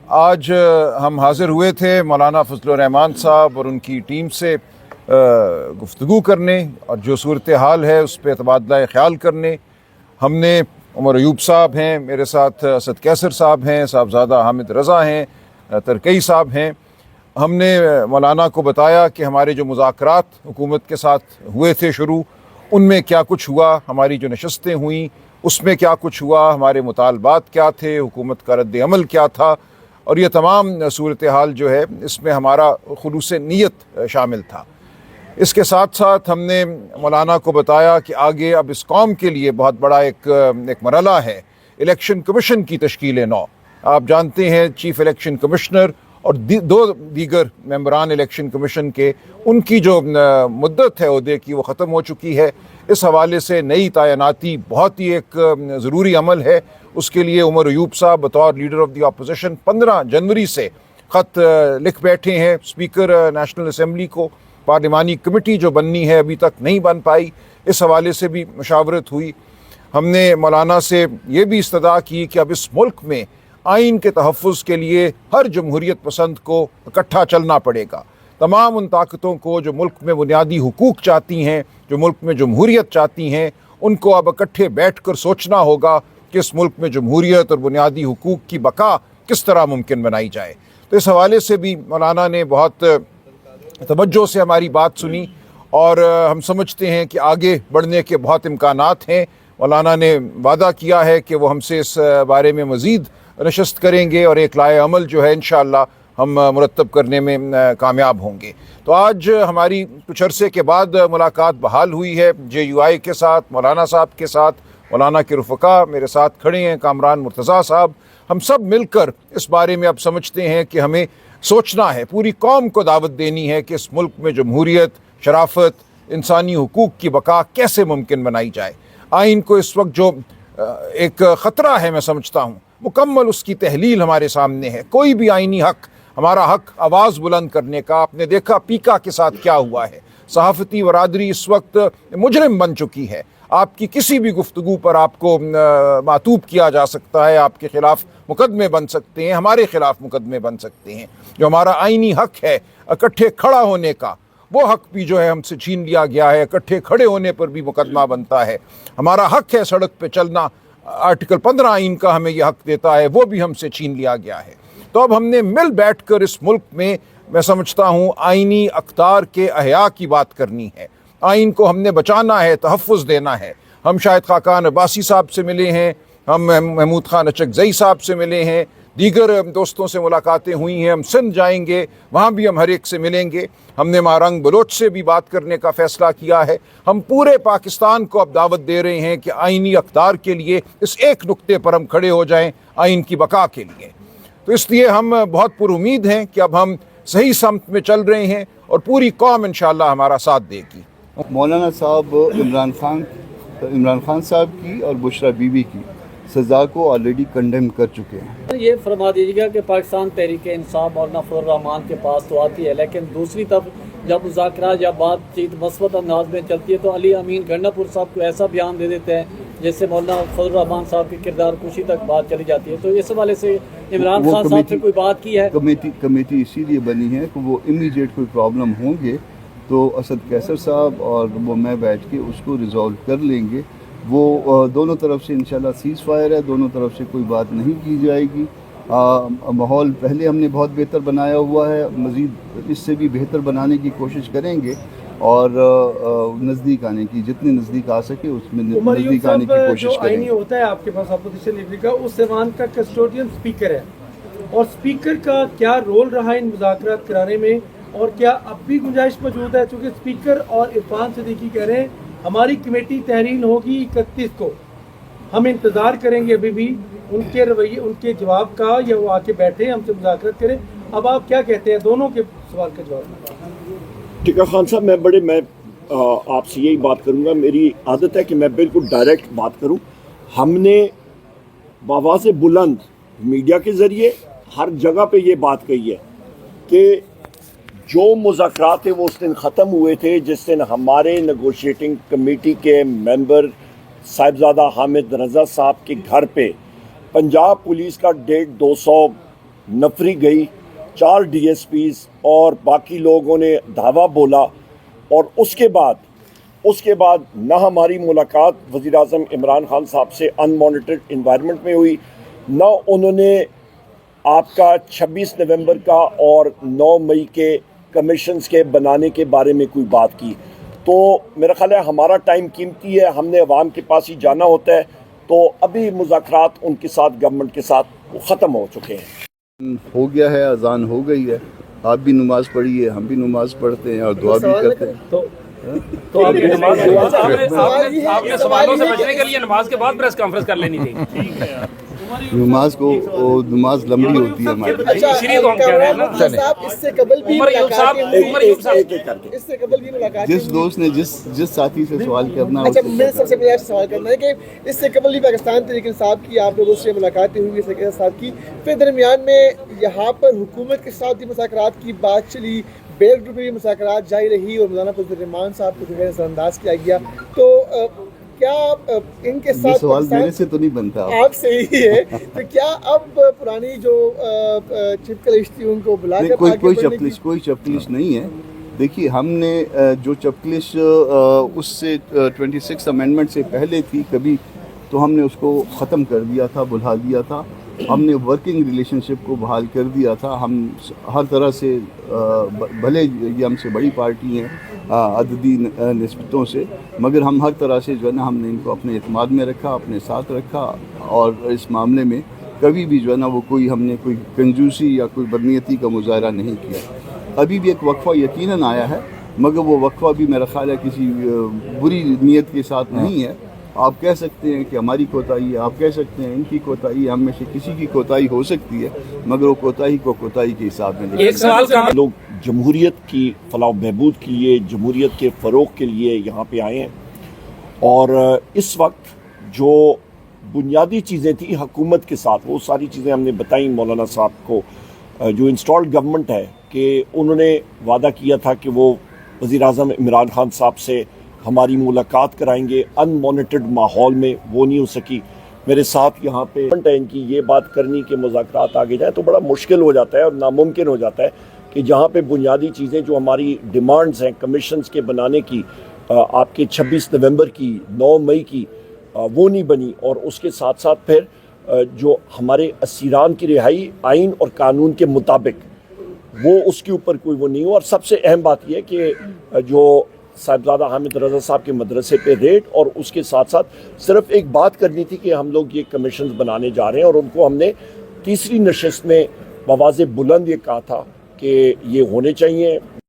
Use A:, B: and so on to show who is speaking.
A: آج ہم حاضر ہوئے تھے مولانا فضل الرحمان صاحب اور ان کی ٹیم سے گفتگو کرنے اور جو صورتحال ہے اس پہ تبادلہ خیال کرنے. ہم نے عمر ایوب صاحب ہیں میرے ساتھ، اسد کیسر صاحب ہیں، صاحبزادہ حامد رضا ہیں، ترکئی صاحب ہیں. ہم نے مولانا کو بتایا کہ ہمارے جو مذاکرات حکومت کے ساتھ ہوئے تھے شروع، ان میں کیا کچھ ہوا، ہماری جو نشستیں ہوئیں اس میں کیا کچھ ہوا، ہمارے مطالبات کیا تھے، حکومت کا رد عمل کیا تھا، اور یہ تمام صورتحال جو ہے اس میں ہمارا خلوص نیت شامل تھا. اس کے ساتھ ساتھ ہم نے مولانا کو بتایا کہ آگے اب اس قوم کے لیے بہت بڑا ایک مرحلہ ہے الیکشن کمیشن کی تشکیل نو. آپ جانتے ہیں چیف الیکشن کمشنر اور دو دیگر ممبران الیکشن کمیشن کے، ان کی جو مدت ہے عہدے کی وہ ختم ہو چکی ہے. اس حوالے سے نئی تعیناتی بہت ہی ایک ضروری عمل ہے. اس کے لیے عمر ایوب صاحب بطور لیڈر آف دی اپوزیشن 15 جنوری سے خط لکھ بیٹھے ہیں اسپیکر نیشنل اسمبلی کو. پارلیمانی کمیٹی جو بننی ہے ابھی تک نہیں بن پائی، اس حوالے سے بھی مشاورت ہوئی. ہم نے مولانا سے یہ بھی استدعا کی کہ اب اس ملک میں آئین کے تحفظ کے لیے ہر جمہوریت پسند کو اکٹھا چلنا پڑے گا. تمام ان طاقتوں کو جو ملک میں بنیادی حقوق چاہتی ہیں، جو ملک میں جمہوریت چاہتی ہیں، ان کو اب اکٹھے بیٹھ کر سوچنا ہوگا کہ اس ملک میں جمہوریت اور بنیادی حقوق کی بقا کس طرح ممکن بنائی جائے. تو اس حوالے سے بھی مولانا نے بہت توجہ سے ہماری بات سنی، اور ہم سمجھتے ہیں کہ آگے بڑھنے کے بہت امکانات ہیں. مولانا نے وعدہ کیا ہے کہ وہ ہم سے اس بارے میں مزید نشست کریں گے اور ایک لائحہ عمل جو ہے انشاءاللہ ہم مرتب کرنے میں کامیاب ہوں گے. تو آج ہماری کچھ عرصے کے بعد ملاقات بحال ہوئی ہے JUI کے ساتھ، مولانا صاحب کے ساتھ. مولانا کے رفقا میرے ساتھ کھڑے ہیں، کامران مرتضیٰ صاحب. ہم سب مل کر اس بارے میں اب سمجھتے ہیں کہ ہمیں سوچنا ہے، پوری قوم کو دعوت دینی ہے کہ اس ملک میں جمہوریت، شرافت، انسانی حقوق کی بقا کیسے ممکن بنائی جائے. آئین کو اس وقت جو ایک خطرہ ہے میں سمجھتا ہوں، مکمل اس کی تحلیل ہمارے سامنے ہے. کوئی بھی آئینی حق، ہمارا حق آواز بلند کرنے کا، آپ نے دیکھا پیکا کے ساتھ کیا ہوا ہے. صحافتی برادری اس وقت مجرم بن چکی ہے. آپ کی کسی بھی گفتگو پر آپ کو معطوب کیا جا سکتا ہے، آپ کے خلاف مقدمے بن سکتے ہیں، ہمارے خلاف مقدمے بن سکتے ہیں. جو ہمارا آئینی حق ہے اکٹھے کھڑا ہونے کا، وہ حق بھی جو ہے ہم سے چھین لیا گیا ہے. اکٹھے کھڑے ہونے پر بھی مقدمہ بنتا ہے. ہمارا حق ہے سڑک پہ چلنا، آرٹیکل 15 آئین کا ہمیں یہ حق دیتا ہے، وہ بھی ہم سے چھین لیا گیا ہے. تو اب ہم نے مل بیٹھ کر اس ملک میں سمجھتا ہوں آئینی اقدار کے احیاء کی بات کرنی ہے. آئین کو ہم نے بچانا ہے، تحفظ دینا ہے. ہم شاہد خاقان عباسی صاحب سے ملے ہیں، ہم محمود خان اچکزئی صاحب سے ملے ہیں، دیگر دوستوں سے ملاقاتیں ہوئی ہیں. ہم سندھ جائیں گے، وہاں بھی ہم ہر ایک سے ملیں گے. ہم نے مارنگ بلوچ سے بھی بات کرنے کا فیصلہ کیا ہے. ہم پورے پاکستان کو اب دعوت دے رہے ہیں کہ آئینی اقدار کے لیے اس ایک نقطے پر ہم کھڑے ہو جائیں، آئین کی بقا کے لیے. تو اس لیے ہم بہت پر امید ہیں کہ اب ہم صحیح سمت میں چل رہے ہیں اور پوری قوم انشاءاللہ ہمارا ساتھ دے گی.
B: مولانا صاحب عمران خان صاحب کی اور بشرا بی بی کی سزا کو آلریڈی کنڈیم کر چکے ہیں.
C: یہ فرما دیجیے گا کہ پاکستان تحریک انصاف مولانا فضل الرحمان کے پاس تو آتی ہے، لیکن دوسری طرف جب مذاکرات یا بات چیت مثبت انداز میں چلتی ہے تو علی امین گنڈا پور صاحب کو ایسا بیان دے دیتے ہیں جس سے مولانا فضل الرحمان صاحب کی کردار کشی تک بات چلی جاتی ہے. تو اس حوالے سے عمران خان صاحب سے کوئی بات کی ہے؟
B: کمیٹی اسی لیے بنی ہے کہ وہ امیڈیٹ کوئی پرابلم ہوں گے تو اسد کیسر صاحب اور وہ میں بیٹھ کے اس کو ریزالو کر لیں گے. وہ دونوں طرف سے انشاءاللہ سیز فائر ہے، دونوں طرف سے کوئی بات نہیں کی جائے گی. ماحول پہلے ہم نے بہت بہتر بنایا ہوا ہے، مزید اس سے بھی بہتر بنانے کی کوشش کریں گے اور نزدیک آنے کی، جتنے نزدیک آ سکے اس میں نزدیک آنے کی کوشش کریں گے.
D: ہوتا ہے آپ کے پاس اپوزیشن لیڈر کا، اس ایوان کا کسٹوڈین اسپیکر ہے، اور اسپیکر کا کیا رول رہا ان مذاکرات کرانے میں، اور کیا اب بھی گنجائش موجود ہے؟ چونکہ اسپیکر اور عرفان صدیقی کہہ رہے ہیں ہماری کمیٹی تحلیل ہوگی 31 کو، ہم انتظار کریں گے ابھی بھی ان کے رویے، ان کے جواب کا، یا وہ آ کے بیٹھے ہم سے مذاکرات کریں. اب آپ کیا کہتے ہیں دونوں کے سوال کا جواب؟
E: ٹھیک ہے خان صاحب، میں آپ سے یہی بات کروں گا. میری عادت ہے کہ میں بالکل ڈائریکٹ بات کروں. ہم نے بآواز بلند میڈیا کے ذریعے ہر جگہ پہ یہ بات کہی ہے کہ جو مذاکرات تھے وہ اس دن ختم ہوئے تھے جس دن ہمارے نیگوشیٹنگ کمیٹی کے ممبر صاحبزادہ حامد رضا صاحب کے گھر پہ پنجاب پولیس کا 150 نفری گئی, 4 DSPs اور باقی لوگوں نے دھاوا بولا, اور اس کے بعد نہ ہماری ملاقات وزیر اعظم عمران خان صاحب سے ان مانیٹرڈ انوائرمنٹ میں ہوئی, نہ انہوں نے آپ کا 26 نومبر کا اور 9 مئی کے کمیشنز کے بنانے کے بارے میں کوئی بات کی. تو میرا خیال ہے ہمارا ٹائم قیمتی ہے, ہم نے عوام کے پاس ہی جانا ہوتا ہے, تو ابھی مذاکرات ان کے ساتھ گورنمنٹ کے ساتھ ختم ہو چکے ہیں.
B: ہو گیا ہے, اذان ہو گئی ہے, آپ بھی نماز پڑھیے, ہم بھی نماز پڑھتے ہیں اور دعا بھی کرتے ہیں.
F: تو آپ کی آپ نے سوالوں سے بچنے کے لیے نماز کے بعد پریس کانفرنس کر لینی تھی.
B: نماز نماز لمبی ہوتی ہے ہماری.
G: اس سے قبل بھی ملاقات,
B: جس دوست نے جس ساتھی سے سوال کرنا,
G: اچھا میں سب سے پہلے سوال کرنا ہے کہ اس سے قبل بھی پاکستان تحریک انصاف کی آپ لوگوں سے ملاقاتیں ہوئی سیکرٹری صاحب کی, پھر درمیان میں یہاں پر حکومت کے ساتھ بھی مذاکرات کی بات چلی, بیل گروپ میں بھی مذاکرات جاری رہی اور مولانا فضل الرحمان صاحب کو نظر انداز کیا گیا. تو کیا ان کے ساتھ
B: سوال میرے سے تو نہیں بنتا,
G: آپ سے ہی ہے, تو کیا اب پرانی جو چپکلش تھی ان کو بلا کر
B: کوئی چپکلش نہیں ہے. دیکھیے ہم نے جو چپکلش اس سے 26 امینڈمنٹ سے پہلے تھی کبھی, تو ہم نے اس کو ختم کر دیا تھا, بلھا دیا تھا. ہم نے ورکنگ ریلیشن شپ کو بحال کر دیا تھا. ہم ہر طرح سے, بھلے یہ ہم سے بڑی پارٹی ہیں عددی نسبتوں سے, مگر ہم ہر طرح سے جو ہے نا ہم نے ان کو اپنے اعتماد میں رکھا, اپنے ساتھ رکھا, اور اس معاملے میں کبھی بھی جو ہے نا وہ ہم نے کوئی کنجوسی یا کوئی بدنیتی کا مظاہرہ نہیں کیا. ابھی بھی ایک وقفہ یقیناً آیا ہے, مگر وہ وقفہ بھی میرا خیال ہے کسی بری نیت کے ساتھ نہیں ہے. آپ کہہ سکتے ہیں کہ ہماری کوتاہی ہے, آپ کہہ سکتے ہیں ان کی کوتاہی ہے, ہم میں سے کسی کی کوتاہی ہو سکتی ہے, مگر وہ کوتاہی کو کوتاہی کے حساب میں
F: ایک سوال کا
E: لوگ جمہوریت کی فلاح و بہبود کے لیے, جمہوریت کے فروغ کے لیے یہاں پہ آئے ہیں, اور اس وقت جو بنیادی چیزیں تھیں حکومت کے ساتھ, وہ ساری چیزیں ہم نے بتائیں مولانا صاحب کو. جو انسٹالڈ گورنمنٹ ہے کہ انہوں نے وعدہ کیا تھا کہ وہ وزیر اعظم عمران خان صاحب سے ہماری ملاقات کرائیں گے ان مانیٹرڈ ماحول میں, وہ نہیں ہو سکی. میرے ساتھ یہاں پہ ان کی یہ بات کرنی کہ مذاکرات آگے جائیں تو بڑا مشکل ہو جاتا ہے اور ناممکن ہو جاتا ہے کہ جہاں پہ بنیادی چیزیں جو ہماری ڈیمانڈز ہیں کمیشنز کے بنانے کی, آپ کے 26 نومبر کی, 9 مئی کی, وہ نہیں بنی, اور اس کے ساتھ ساتھ پھر جو ہمارے اسیران کی رہائی آئین اور قانون کے مطابق, وہ اس کے اوپر کوئی وہ نہیں ہو. اور سب سے اہم بات یہ کہ جو صاحبزادہ حامد رضا صاحب کے مدرسے پہ ریٹ, اور اس کے ساتھ ساتھ صرف ایک بات کرنی تھی کہ ہم لوگ یہ کمیشنز بنانے جا رہے ہیں, اور ان کو ہم نے تیسری نشست میں بواز بلند یہ کہا تھا کہ یہ ہونے چاہیے.